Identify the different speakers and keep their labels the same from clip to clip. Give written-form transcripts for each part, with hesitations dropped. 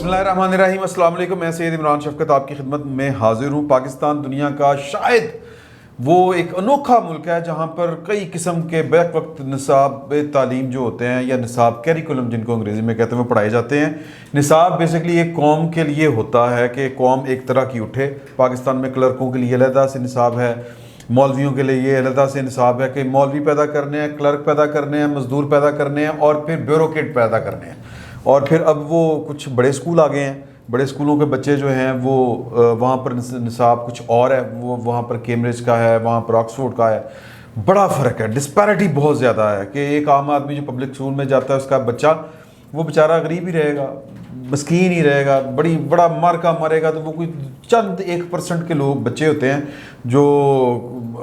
Speaker 1: بسم اللہ الرحمن الرحیم. السلام علیکم. میں سید عمران شفقت آپ کی خدمت میں حاضر ہوں. پاکستان دنیا کا شاید وہ ایک انوکھا ملک ہے جہاں پر کئی قسم کے بیک وقت نصاب تعلیم جو ہوتے ہیں یا نصاب کیریکولم جن کو انگریزی میں کہتے ہیں وہ پڑھائے جاتے ہیں. نصاب بیسکلی ایک قوم کے لیے ہوتا ہے کہ قوم ایک طرح کی اٹھے. پاکستان میں کلرکوں کے لیے علیحدہ سے نصاب ہے, مولویوں کے لیے یہ علیحدہ سے نصاب ہے کہ مولوی پیدا کرنے ہیں, کلرک پیدا کرنے ہیں, مزدور پیدا کرنے ہیں اور پھر بیوروکریٹ پیدا کرنے ہیں. اور پھر اب وہ کچھ بڑے اسکول آ گئے ہیں. بڑے اسکولوں کے بچے جو ہیں وہ وہاں پر نصاب کچھ اور ہے, وہ وہاں پر کیمبرج کا ہے, وہاں پر آکسفورڈ کا ہے. بڑا فرق ہے, ڈسپیرٹی بہت زیادہ ہے کہ ایک عام آدمی جو پبلک اسکول میں جاتا ہے اس کا بچہ وہ بیچارہ غریب ہی رہے گا, مسکین ہی رہے گا, بڑا مار کا مرے گا. تو وہ کوئی چند 1% کے لوگ بچے ہوتے ہیں جو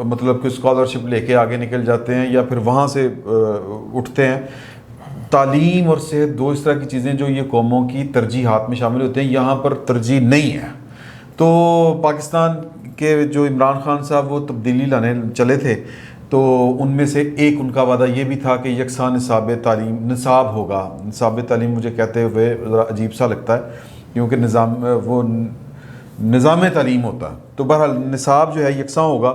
Speaker 1: مطلب کہ اسکالرشپ لے کے آگے نکل جاتے ہیں یا پھر وہاں سے اٹھتے ہیں. تعلیم اور صحت دو اس طرح کی چیزیں جو یہ قوموں کی ترجیحات میں شامل ہوتے ہیں, یہاں پر ترجیح نہیں ہے. تو پاکستان کے جو عمران خان صاحب وہ تبدیلی لانے چلے تھے تو ان میں سے ایک ان کا وعدہ یہ بھی تھا کہ یکساں نصاب ہوگا. نصاب تعلیم مجھے کہتے ہوئے ذرا عجیب سا لگتا ہے کیونکہ نظام تعلیم ہوتا ہے. تو بہرحال نصاب جو ہے یکساں ہوگا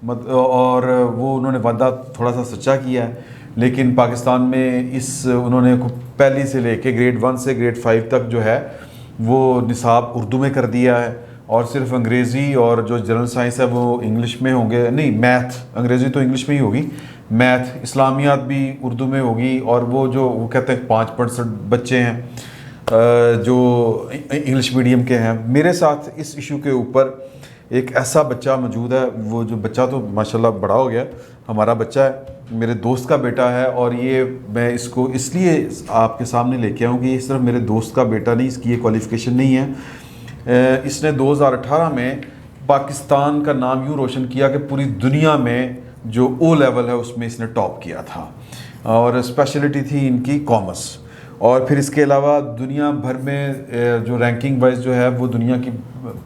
Speaker 1: اور وہ انہوں نے وعدہ تھوڑا سا سچا کیا ہے. لیکن پاکستان میں انہوں نے پہلی سے لے کے گریڈ 1 سے گریڈ 5 تک جو ہے وہ نصاب اردو میں کر دیا ہے اور صرف انگریزی اور جو جنرل سائنس ہے وہ انگلش میں ہوں گے. نہیں, میتھ, انگریزی تو انگلش میں ہی ہوگی, میتھ اسلامیات بھی اردو میں ہوگی. اور وہ کہتے ہیں 5% بچے ہیں جو انگلش میڈیم کے ہیں. میرے ساتھ اس ایشو کے اوپر ایک ایسا بچہ موجود ہے, وہ جو بچہ تو ماشاءاللہ بڑا ہو گیا, ہمارا بچہ ہے, میرے دوست کا بیٹا ہے. اور یہ میں اس کو اس لیے آپ کے سامنے لے کے آؤں کہ یہ صرف میرے دوست کا بیٹا نہیں, اس کی یہ کوالیفیکیشن نہیں ہے. اس نے 2018 میں پاکستان کا نام یوں روشن کیا کہ پوری دنیا میں جو او لیول ہے اس میں اس نے ٹاپ کیا تھا اور اسپیشلٹی تھی ان کی کامرس. اور پھر اس کے علاوہ دنیا بھر میں جو رینکنگ وائز جو ہے وہ دنیا کی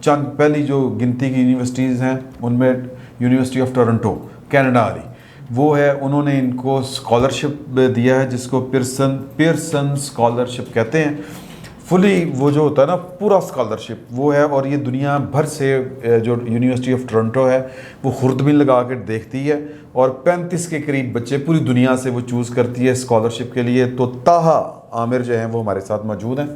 Speaker 1: چند پہلی جو گنتی کی یونیورسٹیز ہیں ان میں یونیورسٹی آف ٹورنٹو کینیڈا والی وہ ہے, انہوں نے ان کو اسکالرشپ دیا ہے جس کو پیئرسن اسکالرشپ کہتے ہیں. فلی وہ جو ہوتا ہے نا پورا اسکالرشپ وہ ہے. اور یہ دنیا بھر سے جو یونیورسٹی آف ٹورنٹو ہے وہ خوردبین لگا کے دیکھتی ہے اور 35 کے قریب بچے پوری دنیا سے وہ چوز کرتی ہے اسکالرشپ کے لیے. تو طاہا عامر جو ہیں وہ ہمارے ساتھ موجود ہیں.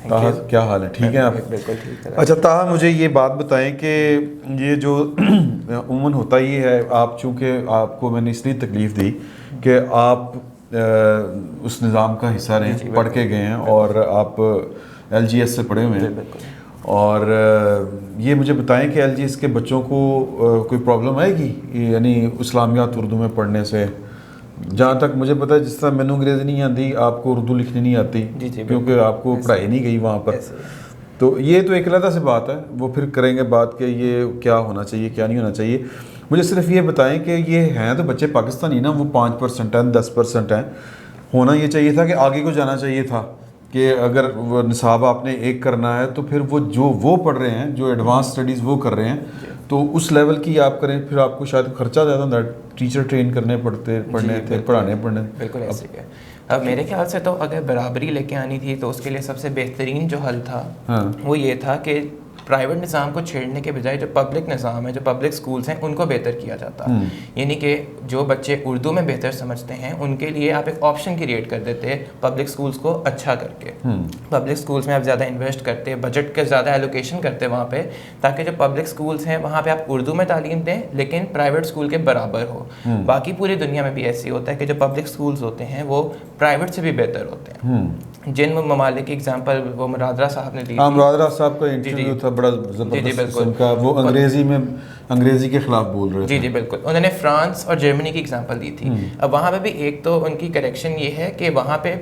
Speaker 1: طاہا کیا حال ہے, ٹھیک ہے آپ؟
Speaker 2: بالکل ٹھیک ہے.
Speaker 1: اچھا طاہا, مجھے یہ بات بتائیں کہ یہ جو عموماً ہوتا یہ ہے, آپ چونکہ آپ کو میں نے اس لیے تکلیف دی کہ آپ اس نظام کا حصہ رہے ہیں, پڑھ کے گئے ہیں اور آپ LGS سے پڑھے ہوئے ہیں. اور یہ مجھے بتائیں کہ LGS کے بچوں کو کوئی پرابلم آئے گی یعنی اسلامیات اردو میں پڑھنے سے؟ جہاں تک مجھے پتا ہے جس طرح مینو انگریزی نہیں آتی آپ کو اردو لکھنی نہیں آتی کیونکہ آپ کو پڑھائی نہیں گئی وہاں پر. تو یہ تو ایک علیحدہ سے بات ہے, وہ پھر کریں گے بات کہ یہ کیا ہونا چاہیے کیا نہیں ہونا چاہیے. مجھے صرف یہ بتائیں کہ یہ ہیں تو بچے پاکستانی نا, وہ 5% ہیں 10% ہیں. ہونا یہ چاہیے تھا کہ آگے کو جانا چاہیے تھا کہ اگر وہ نصاب آپ نے ایک کرنا ہے تو پھر وہ پڑھ رہے ہیں جو ایڈوانس اسٹڈیز وہ کر رہے ہیں تو اس لیول کی آپ کریں. پھر آپ کو شاید خرچہ زیادہ ہوتا ہے, ٹیچر ٹرین کرنے پڑھنے تھے, پڑھانے
Speaker 2: بالکل ایسے ہے. اب میرے خیال سے تو اگر برابری لے کے آنی تھی تو اس کے لیے سب سے بہترین جو حل تھا وہ یہ تھا کہ پرائیویٹ نظام کو چھیڑنے کے بجائے جو پبلک نظام ہے, جو پبلک سکولز ہیں, ان کو بہتر کیا جاتا. یعنی کہ جو بچے اردو میں بہتر سمجھتے ہیں ان کے لیے آپ ایک آپشن کریٹ کر دیتے پبلک سکولز کو اچھا کر کے. پبلک سکولز میں آپ زیادہ انویسٹ کرتے, بجٹ کا زیادہ ایلوکیشن کرتے وہاں پہ, تاکہ جو پبلک سکولز ہیں وہاں پہ آپ اردو میں تعلیم دیں لیکن پرائیویٹ سکول کے برابر ہو. باقی پوری دنیا میں بھی ایسے ہوتا ہے کہ جو پبلک سکولز ہوتے ہیں وہ پرائیویٹ سے بھی بہتر ہوتے ہیں. جن ممالک کی اگزامپل وہ مرادرہ صاحب نے دی,
Speaker 1: مرادرہ صاحب کا انٹرویو تھا بڑا زبردست قسم کا, وہ انگریزی کے خلاف بول رہے تھے.
Speaker 2: جی بالکل, انہوں نے فرانس اور جرمنی کی اگزامپل دی تھی. اب وہاں پہ بھی ایک تو ان کی کریکشن یہ ہے کہ وہاں پہ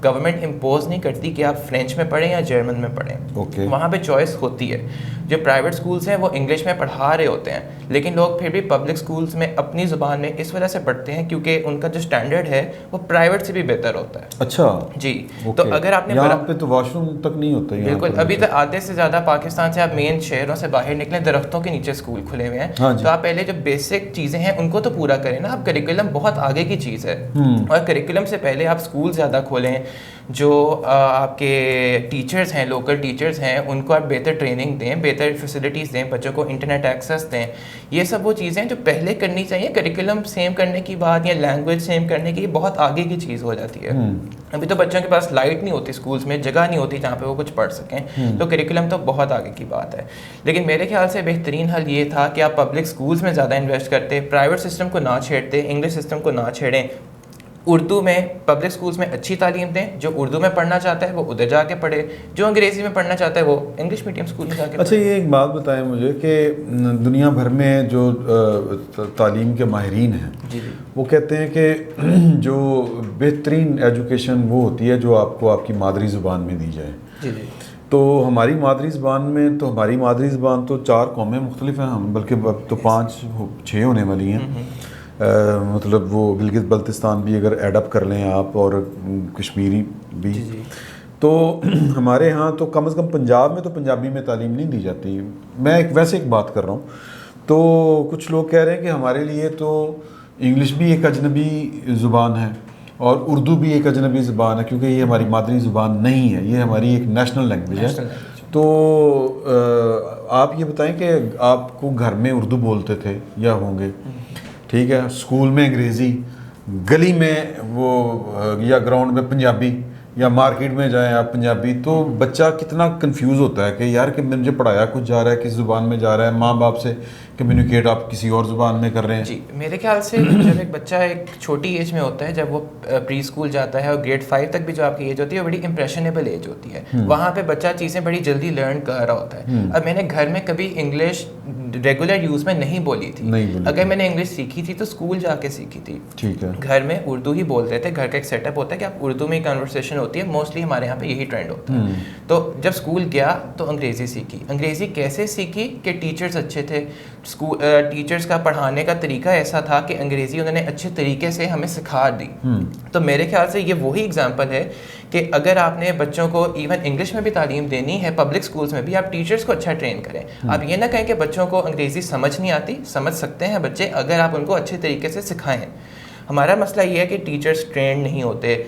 Speaker 2: گورنمنٹ امپوز نہیں کرتی کہ آپ فرینچ میں پڑھیں یا جرمن میں پڑھیں, وہاں پہ چوائس ہوتی ہے. جو پرائیویٹ سکولز ہیں وہ انگلش میں پڑھا رہے ہوتے ہیں لیکن لوگ پھر بھی پبلک سکولز میں اپنی زبان میں اس وجہ سے پڑھتے ہیں کیونکہ ان کا جو اسٹینڈرڈ ہے وہ پرائیویٹ سے بھی بہتر ہوتا ہے.
Speaker 1: اچھا
Speaker 2: جی, تو اگر آپ نے
Speaker 1: یہاں پہ تو واش روم تک نہیں ہوتا.
Speaker 2: بالکل, ابھی تک آدھے سے زیادہ پاکستان سے آپ مین شہروں سے باہر نکلیں, درختوں کے نیچے اسکول کھلے ہوئے ہیں, تو آپ پہلے جو بیسک چیزیں ہیں ان کو تو پورا کریں نا. اب کریکولم بہت آگے کی چیز ہے اور کریکولم سے پہلے آپ اسکول زیادہ کھولیں, جو آپ کے ٹیچرز ہیں, لوکل ٹیچرز ہیں, ان کو آپ بہتر ٹریننگ دیں, بہتر فیسلٹیز دیں, بچوں کو انٹرنیٹ ایکسیس دیں. یہ سب وہ چیزیں جو پہلے کرنی چاہیے. کریکولم سیم کرنے کی بات یا لینگویج سیم کرنے کی بہت آگے کی چیز ہو جاتی ہے. ابھی تو بچوں کے پاس لائٹ نہیں ہوتی اسکولس میں, جگہ نہیں ہوتی جہاں پہ وہ کچھ پڑھ سکیں, تو کریکولم تو بہت آگے کی بات ہے. لیکن میرے خیال سے بہترین حل یہ تھا کہ آپ پبلک اسکولس میں زیادہ انویسٹ کرتے, پرائیویٹ سسٹم کو نہ چھیڑتے, انگلش سسٹم کو نہ چھیڑیں, اردو میں پبلک اسکولس میں اچھی تعلیم دیں. جو اردو میں پڑھنا چاہتا ہے وہ ادھر جا کے پڑھے, جو انگریزی میں پڑھنا چاہتا ہے وہ انگلش میڈیم اسکول میں جا کے.
Speaker 1: اچھا, یہ ایک بات بتائیں مجھے کہ دنیا بھر میں جو تعلیم کے ماہرین ہیں
Speaker 2: جی
Speaker 1: وہ کہتے ہیں کہ جو بہترین ایجوکیشن وہ ہوتی ہے جو آپ کو آپ کی مادری زبان میں دی جائے.
Speaker 2: جی
Speaker 1: تو ہماری مادری زبان میں تو ہماری مادری زبان تو 4 قومیں مختلف ہیں, ہم بلکہ اب تو 5-6 ہونے والی ہیں. مطلب وہ گلگت بلتستان بھی اگر ایڈ اپ کر لیں آپ, اور کشمیری بھی. تو ہمارے ہاں تو کم از کم پنجاب میں تو پنجابی میں تعلیم نہیں دی جاتی. میں ویسے ایک بات کر رہا ہوں. تو کچھ لوگ کہہ رہے ہیں کہ ہمارے لیے تو انگلش بھی ایک اجنبی زبان ہے اور اردو بھی ایک اجنبی زبان ہے, کیونکہ یہ ہماری مادری زبان نہیں ہے, یہ ہماری ایک نیشنل لینگویج ہے. تو آپ یہ بتائیں کہ آپ کو گھر میں اردو بولتے تھے یا ہوں گے, ٹھیک ہے, اسکول میں انگریزی, گلی میں وہ یا گراؤنڈ میں پنجابی, یا مارکیٹ میں جائیں آپ پنجابی, تو بچہ کتنا کنفیوز ہوتا ہے کہ یار کہ مجھے پڑھایا کچھ جا رہا ہے, کس زبان میں جا رہا ہے, ماں باپ سے کمیونیکیٹ آپ کسی اور زبان میں کر رہے ہیں.
Speaker 2: جی میرے خیال سے جب ایک بچہ ایک چھوٹی ایج میں ہوتا ہے, جب وہ پری اسکول جاتا ہے اور گریڈ 5 تک بھی جو آپ کی ایج ہوتی ہے وہ بڑی امپریشنیبل ایج ہوتی ہے. وہاں پہ بچہ چیزیں بڑی جلدی لرن کر رہا ہوتا ہے. اب میں نے گھر میں کبھی انگلش ریگولر یوز میں نہیں بولی تھی. اگر میں نے انگلش سیکھی تھی تو اسکول جا کے سیکھی تھی.
Speaker 1: ٹھیک ہے,
Speaker 2: گھر میں اردو ہی بولتے تھے. گھر کا ایک سیٹ اپ ہوتا ہے کہ آپ اردو میں ہی کنورسیشن ہوتی ہے, موسٹلی ہمارے یہاں پہ یہی ٹرینڈ ہوتا ہے. تو جب اسکول گیا تو انگریزی سیکھی. انگریزی کیسے سیکھی کہ ٹیچرز اچھے تھے, ٹیچرز کا پڑھانے کا طریقہ ایسا تھا کہ انگریزی انہوں نے اچھے طریقے سے ہمیں سکھا دی. تو میرے خیال سے یہ وہی اگزامپل ہے کہ اگر آپ نے بچوں کو ایون انگلش میں بھی تعلیم دینی ہے, پبلک اسکولس میں بھی, آپ ٹیچرز کو اچھا ٹرین کریں. آپ یہ نہ کہیں کہ بچوں کو انگریزی سمجھ نہیں آتی, سمجھ سکتے ہیں بچے اگر آپ ان کو اچھے طریقے سے سکھائیں. ہمارا مسئلہ یہ ہے کہ ٹیچرز ٹرینڈ نہیں ہوتے,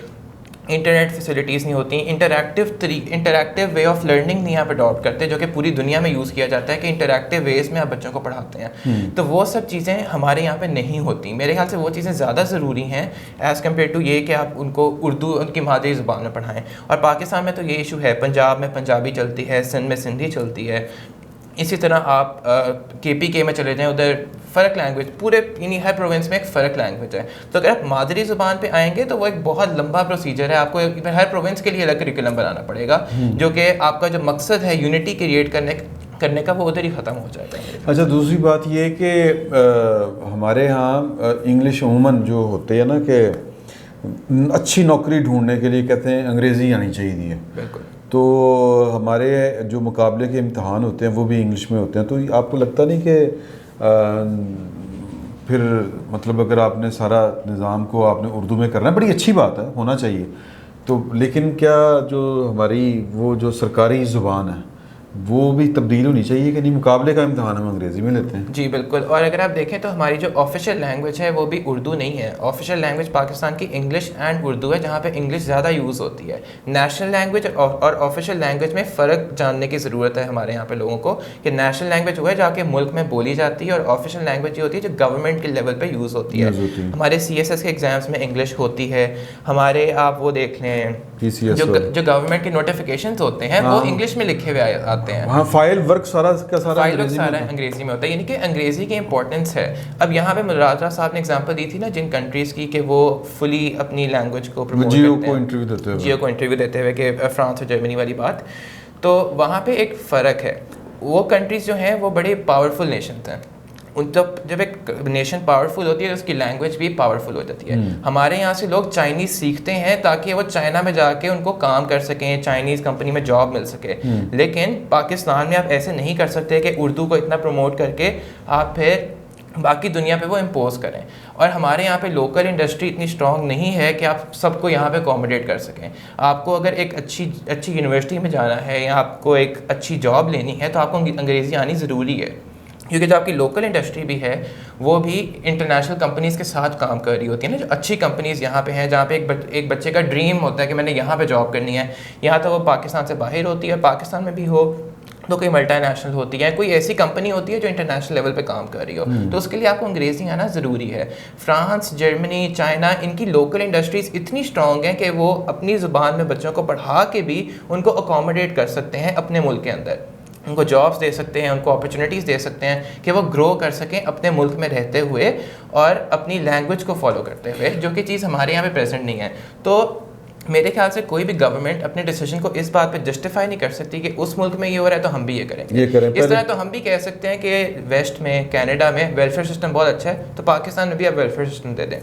Speaker 2: انٹرنیٹ فیسلٹیز نہیں ہوتی, انٹریکٹیو وے آف لرننگ نہیں آپ اڈاپٹ کرتے, جو کہ پوری دنیا میں یوز کیا جاتا ہے کہ انٹریکٹیو ویز میں آپ بچوں کو پڑھاتے ہیں. تو وہ سب چیزیں ہمارے یہاں پہ نہیں ہوتی. میرے خیال سے وہ چیزیں زیادہ ضروری ہیں ایز کمپیئر ٹو یہ کہ آپ ان کو اردو ان کی مادری زبان میں پڑھائیں. اور پاکستان میں تو یہ ایشو ہے, پنجاب میں پنجابی چلتی ہے, سندھ میں سندھی چلتی ہے. اسی طرح آپ KPK میں چلے جائیں, ادھر فرق لینگویج, پورے یعنی ہر پروونس میں ایک فرق لینگویج ہے. تو اگر آپ مادری زبان پہ آئیں گے تو وہ ایک بہت لمبا پروسیجر ہے, آپ کو ہر پروونس کے لیے الگ کریکولم بنانا پڑے گا, جو کہ آپ کا جو مقصد ہے یونٹی کریٹ کرنے کا وہ ادھر ہی ختم ہو جاتا ہے.
Speaker 1: اچھا, دوسری بات یہ کہ ہمارے ہاں انگلش عموماً جو ہوتے ہیں نا کہ اچھی نوکری ڈھونڈنے کے لیے کہتے ہیں انگریزی آنی چاہیے.
Speaker 2: بالکل.
Speaker 1: تو ہمارے جو مقابلے کے امتحان ہوتے ہیں وہ بھی انگلش میں ہوتے ہیں. تو آپ کو لگتا نہیں کہ پھر مطلب اگر آپ نے سارا نظام کو آپ نے اردو میں کرنا ہے, بڑی اچھی بات ہے, ہونا چاہیے, تو لیکن کیا جو ہماری وہ جو سرکاری زبان ہے وہ بھی تبدیل ہونی چاہیے کہ نہیں؟ مقابلے کا امتحان ہم انگریزی میں لیتے ہیں.
Speaker 2: جی بالکل. اور اگر آپ دیکھیں تو ہماری جو آفیشیل لینگویج ہے وہ بھی اردو نہیں ہے. آفیشیل لینگویج پاکستان کی انگلش اینڈ اردو ہے, جہاں پہ انگلش زیادہ یوز ہوتی ہے. نیشنل لینگویج اور آفیشیل لینگویج میں فرق جاننے کی ضرورت ہے ہمارے یہاں پہ لوگوں کو, کہ نیشنل لینگویج وہ ہے جا کے ملک میں بولی جاتی ہے, اور آفیشیل لینگویج یہ ہوتی ہے جو گورنمنٹ کے لیول پہ یوز ہوتی ہے. ہمارے CSS کے ایگزامس میں انگلش ہوتی ہے. ہمارے آپ وہ دیکھ لیں جو گورنمنٹ کے نوٹیفیکیشنز ہوتے ہیں وہ انگلش میں لکھے ہوئے آتے ہیں.
Speaker 1: ہاں, فائل ورک سارا
Speaker 2: انگریزی میں ہوتا ہے, یعنی کہ انگریزی کی امپورٹنس ہے. اب یہاں پہ راجہ صاحب نے ایگزامپل دی تھی نا جن کنٹریز کی کہ وہ فلی اپنی لینگویج کو پروموٹ کرتے ہیں, جیو کو انٹرویو دیتے ہوئے, کہ فرانس اور جرمنی والی بات. تو وہاں پہ ایک فرق ہے. وہ کنٹریز جو ہیں وہ بڑے پاورفل نیشنز ہیں. جب ایک نیشن پاورفل ہوتی ہے اس کی لینگویج بھی پاورفل ہو جاتی ہے. ہمارے یہاں سے لوگ چائنیز سیکھتے ہیں تاکہ وہ چائنا میں جا کے ان کو کام کر سکیں, چائنیز کمپنی میں جاب مل سکے. لیکن پاکستان میں آپ ایسے نہیں کر سکتے کہ اردو کو اتنا پروموٹ کر کے آپ پھر باقی دنیا پہ وہ امپوز کریں. اور ہمارے یہاں پہ لوکل انڈسٹری اتنی اسٹرانگ نہیں ہے کہ آپ سب کو یہاں پہ اکوموڈیٹ کر سکیں. آپ کو اگر ایک اچھی یونیورسٹی میں جانا ہے یا آپ کو ایک اچھی جاب لینی ہے تو آپ کو انگریزی آنی ضروری ہے, کیونکہ جو آپ کی لوکل انڈسٹری بھی ہے وہ بھی انٹرنیشنل کمپنیز کے ساتھ کام کر رہی ہوتی ہے نا. جو اچھی کمپنیز یہاں پہ ہیں جہاں پہ ایک بچے کا ڈریم ہوتا ہے کہ میں نے یہاں پہ جاب کرنی ہے, یہاں تو وہ پاکستان سے باہر ہوتی ہے, پاکستان میں بھی ہو تو کوئی ملٹی نیشنل ہوتی ہے, کوئی ایسی کمپنی ہوتی ہے جو انٹرنیشنل لیول پہ کام کر رہی ہو, تو اس کے لیے آپ کو انگریزی آنا ضروری ہے. فرانس, جرمنی, چائنا, ان کی لوکل انڈسٹریز اتنی اسٹرانگ ہیں کہ وہ اپنی زبان میں بچوں کو پڑھا کے بھی ان کو اکوموڈیٹ کر سکتے ہیں اپنے ملک کے اندر, ان کو جابس دے سکتے ہیں, ان کو اپرچونیٹیز دے سکتے ہیں کہ وہ گرو کر سکیں اپنے ملک میں رہتے ہوئے اور اپنی لینگویج کو فالو کرتے ہوئے, جو کہ چیز ہمارے یہاں پہ پریزنٹ نہیں ہے. تو میرے خیال سے کوئی بھی گورنمنٹ اپنے ڈیسیجن کو اس بات پہ جسٹیفائی نہیں کر سکتی کہ اس ملک میں یہ ہو رہا ہے تو ہم بھی یہ کریں گے. اس طرح تو ہم بھی کہہ سکتے ہیں کہ ویسٹ میں, کینیڈا میں ویلفیئر سسٹم بہت اچھا ہے, تو پاکستان میں بھی آپ ویلفیئر سسٹم دے دیں,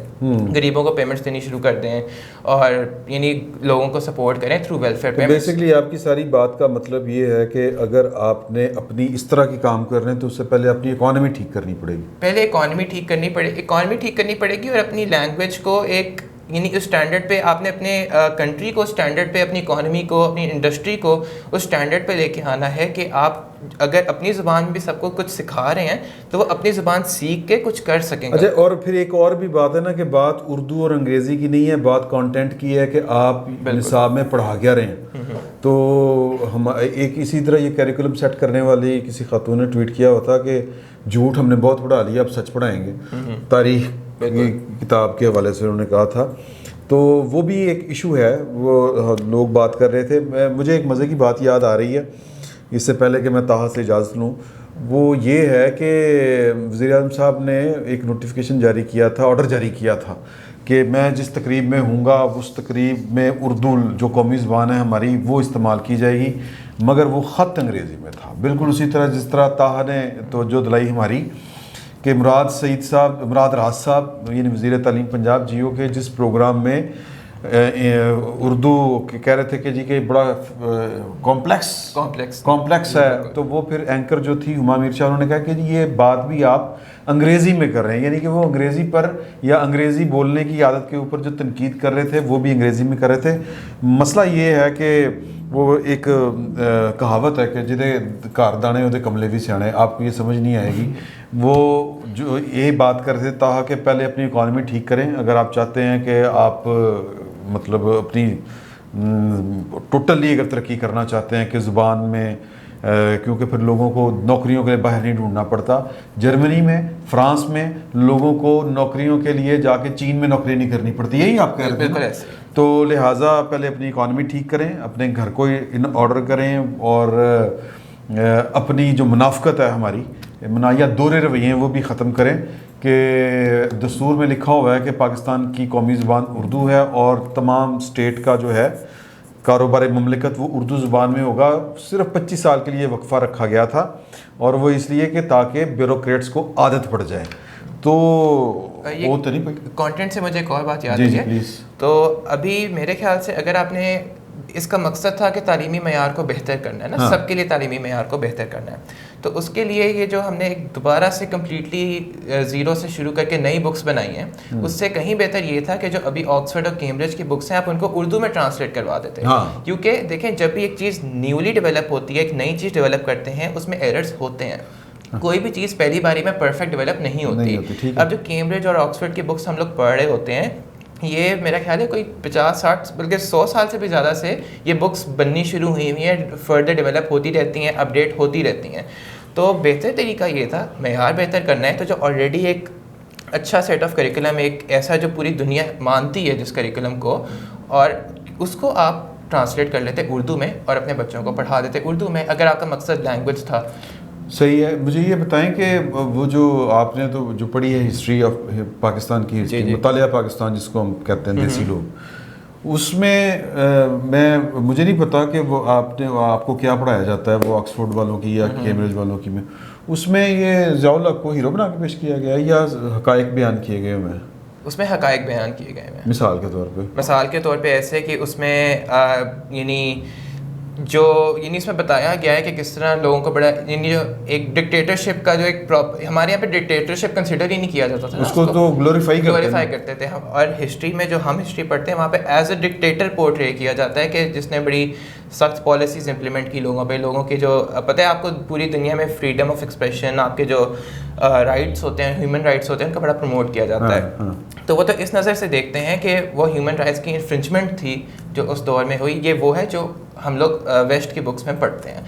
Speaker 2: غریبوں کو پیمنٹس دینی شروع کر دیں اور یعنی لوگوں کو سپورٹ کریں تھرو ویلفیئر پیمنٹس.
Speaker 1: بیسکلی آپ کی ساری بات کا مطلب یہ ہے کہ اگر آپ نے اپنی اس طرح کے کام کرنے ہیں تو اس سے پہلے اپنی اکانومی ٹھیک کرنی پڑے گی.
Speaker 2: پہلے اکانومی ٹھیک کرنی پڑے گی اور اپنی لینگویج کو ایک یعنی اس اسٹینڈرڈ پہ آپ نے اپنے کنٹری کو اسٹینڈرڈ پہ, اپنی اکانومی کو, اپنی انڈسٹری کو اس اسٹینڈرڈ پہ لے کے آنا ہے کہ آپ اگر اپنی زبان میں بھی سب کو کچھ سکھا رہے ہیں تو وہ اپنی زبان سیکھ کے کچھ کر سکیں گے.
Speaker 1: اچھا, اور پھر ایک اور بھی بات ہے نا کہ بات اردو اور انگریزی کی نہیں ہے, بات کانٹینٹ کی ہے کہ آپ نصاب میں پڑھا کیا رہے ہیں. تو ہم ایک اسی طرح یہ کیریکولم سیٹ کرنے والی کسی خاتون نے ٹویٹ کیا ہوا تھا کہ جھوٹ ہم نے بہت پڑھا لیا, اب سچ پڑھائیں گے. تاریخ کتاب کے حوالے سے انہوں نے کہا تھا. تو وہ بھی ایک ایشو ہے, وہ لوگ بات کر رہے تھے. مجھے ایک مزے کی بات یاد آ رہی ہے اس سے پہلے کہ میں طاہا سے اجازت لوں, وہ یہ ہے کہ وزیر اعظم صاحب نے ایک نوٹیفیکیشن جاری کیا تھا, آرڈر جاری کیا تھا کہ میں جس تقریب میں ہوں گا اس تقریب میں اردو جو قومی زبان ہے ہماری وہ استعمال کی جائے گی, مگر وہ خط انگریزی میں تھا. بالکل اسی طرح جس طرح طاہا نے توجہ دلائی ہماری کہ مراد راز صاحب یعنی وزیر تعلیم پنجاب جیو کے جس پروگرام میں اردو کہہ رہے تھے کہ جی کہ بڑا کمپلیکس ہے, تو وہ پھر اینکر جو تھی ہما میر شاہ, انہوں نے کہا کہ جی یہ بات بھی آپ انگریزی میں کر رہے ہیں, یعنی کہ وہ انگریزی پر یا انگریزی بولنے کی عادت کے اوپر جو تنقید کر رہے تھے وہ بھی انگریزی میں کر رہے تھے. مسئلہ یہ ہے کہ وہ ایک کہاوت ہے کہ جدے گھر دانے اودے کملے بھی سیانے, آپ کو یہ سمجھ نہیں آئے گی. وہ جو یہ بات کر رہے تھے تاہا کہ پہلے اپنی اکانومی ٹھیک کریں اگر آپ چاہتے ہیں کہ آپ مطلب اپنی ٹوٹلی اگر ترقی کرنا چاہتے ہیں کہ زبان میں, کیونکہ پھر لوگوں کو نوکریوں کے لیے باہر نہیں ڈھونڈنا پڑتا. جرمنی میں, فرانس میں لوگوں کو نوکریوں کے لیے جا کے چین میں نوکری نہیں کرنی پڑتی, یہی آپ کہہ رہے ہیں. تو لہٰذا پہلے اپنی اکانومی ٹھیک کریں, اپنے گھر کو ان آرڈر کریں اور اپنی جو منافقت ہے ہماری یا دورے رویے ہیں وہ بھی ختم کریں کہ دستور میں لکھا ہوا ہے کہ پاکستان کی قومی زبان اردو ہے اور تمام اسٹیٹ کا جو ہے کاروبار مملکت وہ اردو زبان میں ہوگا. صرف 25 سال کے لیے وقفہ رکھا گیا تھا اور وہ اس لیے کہ تاکہ بیوروکریٹس کو عادت پڑ جائے. تو وہ تو نہیں
Speaker 2: کانٹینٹ سے مجھے ایک اور بات یاد ہے. تو ابھی میرے خیال سے اگر آپ نے اس کا مقصد تھا کہ تعلیمی معیار کو بہتر کرنا ہے نا, سب کے لیے تعلیمی معیار کو بہتر کرنا ہے, تو اس کے لیے یہ جو ہم نے ایک دوبارہ سے کمپلیٹلی زیرو سے شروع کر کے نئی بکس بنائی ہیں, اس سے کہیں بہتر یہ تھا کہ جو ابھی آکسفورڈ اور کیمبرج کی بکس ہیں آپ ان کو اردو میں ٹرانسلیٹ کروا دیتے ہیں. کیونکہ دیکھیں جب بھی ایک چیز نیولی ڈیولپ ہوتی ہے, ایک نئی چیز ڈیولپ کرتے ہیں, اس میں ایررز ہوتے ہیں. کوئی بھی چیز پہلی باری میں پرفیکٹ ڈیولپ نہیں ہوتی. اب جو کیمبرج اور آکسفورڈ کی بکس ہم لوگ پڑھ رہے ہوتے ہیں, یہ میرا خیال ہے کوئی 50-60 بلکہ 100 سال سے بھی زیادہ سے یہ بکس بننی شروع ہوئی ہیں, فردر ڈیولپ ہوتی رہتی ہیں, اپڈیٹ ہوتی رہتی ہیں. تو بہتر طریقہ یہ تھا, معیار بہتر کرنا ہے تو جو آلریڈی ایک اچھا سیٹ آف کریکولم, ایک ایسا جو پوری دنیا مانتی ہے جس کریکولم کو, اور اس کو آپ ٹرانسلیٹ کر لیتے اردو میں اور اپنے بچوں کو پڑھا دیتے اردو میں, اگر آپ کا مقصد لینگویج تھا.
Speaker 1: صحیح ہے. مجھے یہ بتائیں کہ وہ جو آپ نے تو جو پڑھی ہے ہسٹری آف پاکستان کی ہسٹری, مطالعہ پاکستان جس کو ہم کہتے ہیں دیسی لوگ, اس میں مجھے نہیں پتا کہ وہ آپ کو کیا پڑھایا جاتا ہے, وہ آکسفورڈ والوں کی یا کیمبرج والوں کی میں, اس میں یہ ضیاء الحق کو ہیرو بنا کے پیش کیا گیا ہے یا حقائق بیان کیے گئے ہوئے ہیں؟
Speaker 2: اس میں حقائق بیان کیے گئے ہیں.
Speaker 1: مثال کے طور پہ
Speaker 2: ایسے کہ اس میں یعنی جو یعنی اس میں بتایا گیا ہے کہ کس طرح لوگوں کو بڑا یعنی جو ایک ڈکٹیٹرشپ کا جو ایک ہمارے یہاں پہ ڈکٹیٹرشپ کنسیڈر ہی نہیں کیا جاتا تھا,
Speaker 1: اس کو تو گلوریفائی
Speaker 2: کرتے تھے ہم. اور ہسٹری میں جو ہم ہسٹری پڑھتے ہیں وہاں پہ ایز اے ڈکٹیٹر پورٹری کیا جاتا ہے کہ جس نے بڑی سخت پالیسیز امپلیمنٹ کی لوگوں پہ, لوگوں کے جو پتہ ہے آپ کو پوری دنیا میں فریڈم آف ایکسپریشن, آپ کے جو رائٹس ہوتے ہیں, ہیومن رائٹس ہوتے ہیں, ان کا بڑا پروموٹ کیا جاتا ہے. تو وہ تو اس نظر سے دیکھتے ہیں کہ وہ ہیومن رائٹس کی انفرنچمنٹ تھی جو اس دور میں ہوئی, یہ وہ ہے جو ہم لوگ ویسٹ کی بکس میں پڑھتے ہیں.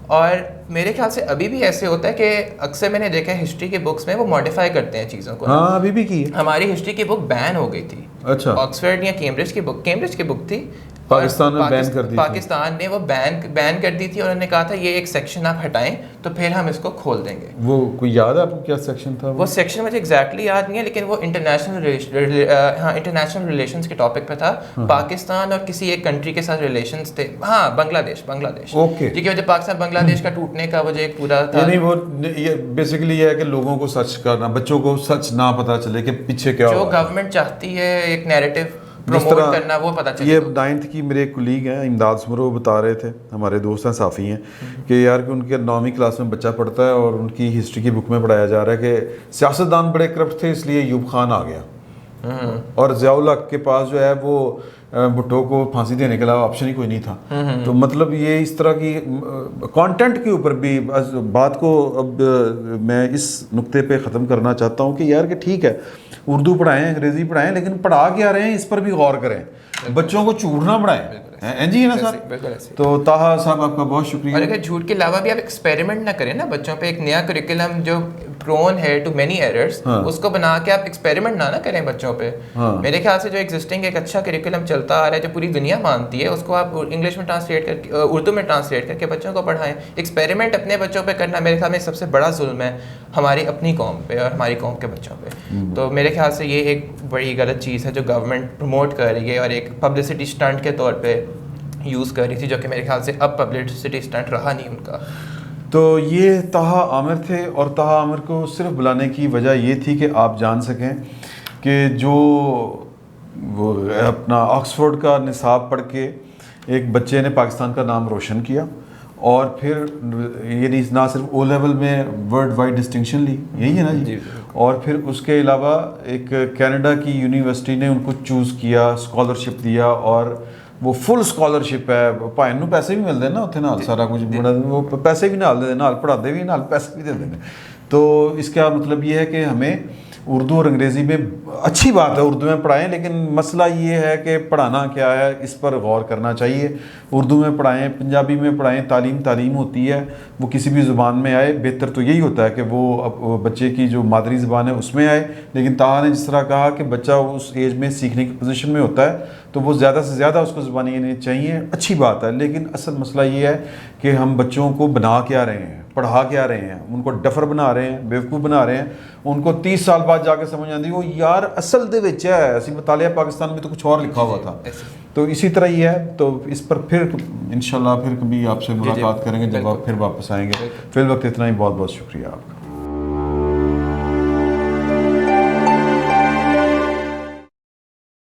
Speaker 2: اور میرے خیال سے ابھی بھی ایسے ہوتا ہے کہ اکثر میں نے دیکھا ہے ہسٹری کی بکس میں وہ ماڈیفائی کرتے ہیں چیزوں کو.
Speaker 1: ہاں ابھی بھی کی
Speaker 2: ہماری ہسٹری کی بک بین ہو گئی تھی.
Speaker 1: اچھا,
Speaker 2: آکسفورڈ یا کیمبرج کی بک تھی,
Speaker 1: پاکستان میں بین کر دی,
Speaker 2: پاکستان نے وہ بین کر دی تھی, اور انہوں نے کہا تھا یہ ایک سیکشن آپ ہٹائیں تو پھر ہم اس کو کھول دیں گے.
Speaker 1: وہ کوئی یاد ہے آپ کو کیا سیکشن تھا؟ وہ
Speaker 2: سیکشن مجھے ایگزیکٹلی یاد نہیں ہے, لیکن وہ انٹرنیشنل ریلیشنز کے ٹاپک پہ تھا. پاکستان اور کسی ایک کنٹری کے ساتھ ریلیشنز تھے, ہاں بنگلہ دیش.
Speaker 1: اوکے,
Speaker 2: کیونکہ جو پاکستان بنگلہ دیش کا ٹوٹنے کا وہ جو ایک پورا تھا,
Speaker 1: یعنی وہ یہ بیسیکلی یہ ہے کہ لوگوں کو سچ کرنا, بچوں کو سچ نہ پتہ چلے کہ پیچھے کیا
Speaker 2: جو گورنمنٹ چاہتی ہے ایک نیریٹو پروموٹ کرنا, وہ پتہ چلے.
Speaker 1: یہ 9th کی میرے ایک کولیگ ہیں امداد سمر, وہ بتا رہے تھے, ہمارے دوست ہیں صافی ہیں, کہ یار کہ ان کے 9ویں کلاس میں بچہ پڑھتا ہے اور ان کی ہسٹری کی بک میں پڑھایا جا رہا ہے کہ سیاستدان بڑے کرپٹ تھے اس لیے ایوب خان آ گیا, اور ضیاء الحق کے پاس جو ہے وہ بھٹو کو پھانسی دینے کے علاوہ آپشن ہی کوئی نہیں تھا. تو مطلب یہ اس طرح کی کانٹینٹ کے اوپر بھی بات کو اب میں اس نقطے پہ ختم کرنا چاہتا ہوں کہ یار کہ ٹھیک ہے اردو پڑھائیں, انگریزی پڑھائیں, لیکن پڑھا کیا رہے ہیں اس پر بھی غور کریں, بچوں کو جھوٹ نہ پڑھائیں. جی ہے نا سر. تو طاہا صاحب آپ کا بہت شکریہ.
Speaker 2: اور اگر جھوٹ کے علاوہ بھی آپ ایکسپیریمنٹ نہ کریں نا بچوں پہ, ایک نیا کریکولم جو پرون ہے ٹو مینی ایررز, اس کو بنا کے آپ ایکسپیریمنٹ نہ کریں بچوں پہ. میرے خیال سے جو ایگزسٹنگ ایک اچھا کریکولم چلتا آ رہا ہے جو پوری دنیا مانتی ہے, اس کو آپ انگلش میں ٹرانسلیٹ کر کے, اردو میں ٹرانسلیٹ کر کے بچوں کو پڑھائیں. ایکسپیریمنٹ اپنے بچوں پہ کرنا میرے خیال میں سب سے بڑا ظلم ہے ہماری اپنی قوم پہ اور ہماری قوم کے بچوں پہ. تو میرے خیال سے یہ ایک بڑی غلط چیز ہے جو گورنمنٹ پروموٹ کر رہی ہے اور ایک پبلسٹی اسٹنٹ کے طور پہ یوز کر رہی تھی, جو کہ میرے خیال سے اب پبلسٹی اسٹنٹ رہا نہیں ان کا.
Speaker 1: تو یہ طاہا عامر تھے, اور طاہا عامر کو صرف بلانے کی وجہ یہ تھی کہ آپ جان سکیں کہ جو وہ اپنا آکسفورڈ کا نصاب پڑھ کے ایک بچے نے پاکستان کا نام روشن کیا, اور پھر یہ نہ صرف او لیول میں ورلڈ وائڈ ڈسٹنکشن لی, یہی ہے نا جی, اور پھر اس کے علاوہ ایک کینیڈا کی یونیورسٹی نے ان کو چوز کیا, اسکالرشپ دیا, اور وہ فل اسکالرشپ ہے, بھائن نو پیسے بھی ملتے ہیں نا اتنے نال, سارا کچھ وہ پیسے بھی نال دے نال پڑھاتے بھی نال پیسے بھی دے دیں. تو اس کا مطلب یہ ہے کہ ہمیں اردو اور انگریزی میں اچھی بات ہے اردو میں پڑھائیں, لیکن مسئلہ یہ ہے کہ پڑھانا کیا ہے اس پر غور کرنا چاہیے. اردو میں پڑھائیں, پنجابی میں پڑھائیں, تعلیم ہوتی ہے, وہ کسی بھی زبان میں آئے. بہتر تو یہی ہوتا ہے کہ وہ بچے کی جو مادری زبان ہے اس میں آئے, لیکن طاہا نے جس طرح کہا کہ بچہ اس ایج میں سیکھنے کی پوزیشن میں ہوتا ہے تو وہ زیادہ سے زیادہ اس کو زبانیں آنی چاہیے, اچھی بات ہے. لیکن اصل مسئلہ یہ ہے کہ ہم بچوں کو بنا کیا رہے ہیں, پڑھا کیا رہے ہیں, ان کو ڈفر بنا رہے ہیں, بیوقوف بنا رہے ہیں. ان کو 30 سال بعد جا کے سمجھ آتی وہ یار اصل دے وچ ہے, اسی مطالعہ پاکستان میں تو کچھ اور لکھا ہوا تھا. تو اسی طرح ہی ہے. تو اس پر پھر انشاءاللہ پھر کبھی آپ سے ملاقات کریں گے جب آپ پھر واپس آئیں گے. فی الوقت اتنا ہی, بہت بہت شکریہ آپ کا.